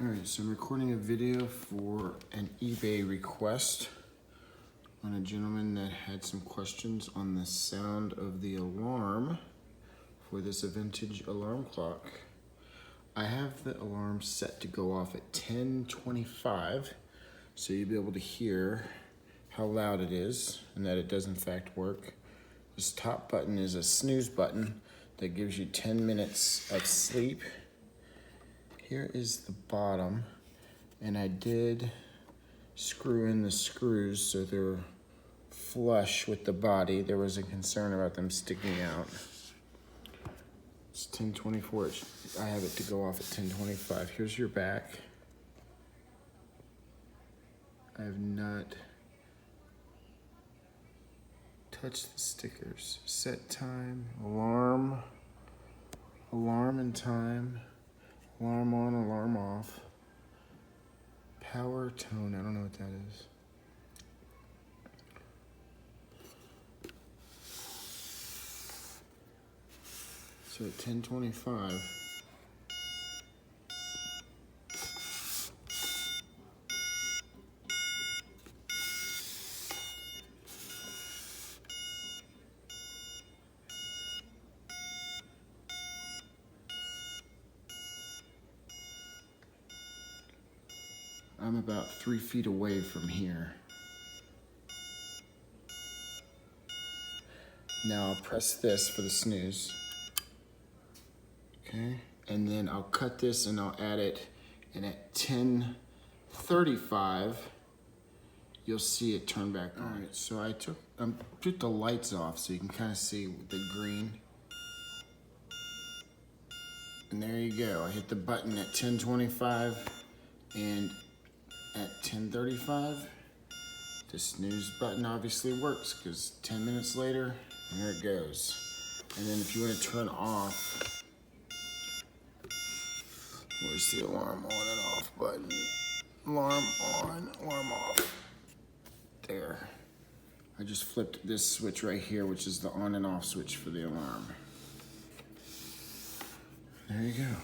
Alright, so I'm recording a video for an eBay request on a gentleman that had some questions on the sound of the alarm for this vintage alarm clock. I have the alarm set to go off at 10:25, so you'll be able to hear how loud it is and that it does in fact work. This top button is a snooze button that gives you 10 minutes of sleep. Here is the bottom, and I did screw in the screws so they're flush with the body. There was a concern about them sticking out. It's 10:24. I have it to go off at 10:25. Here's your back. I have not touched the stickers. Set time, alarm, alarm and time. Alarm on, alarm off. Power tone, I don't know what that is. So at 10:25, I'm about 3 feet away from here. Now I'll press this for the snooze. Okay, and then I'll cut this and I'll add it, and at 10:35, you'll see it turn back on. All right, so I took the lights off so you can kind of see the green. And there you go, I hit the button at 10:25, and at 10:35, the snooze button obviously works because 10 minutes later, there it goes. And then if you want to turn off, where's the alarm on and off button? Alarm on, alarm off. There. I just flipped this switch right here, which is the on and off switch for the alarm. There you go.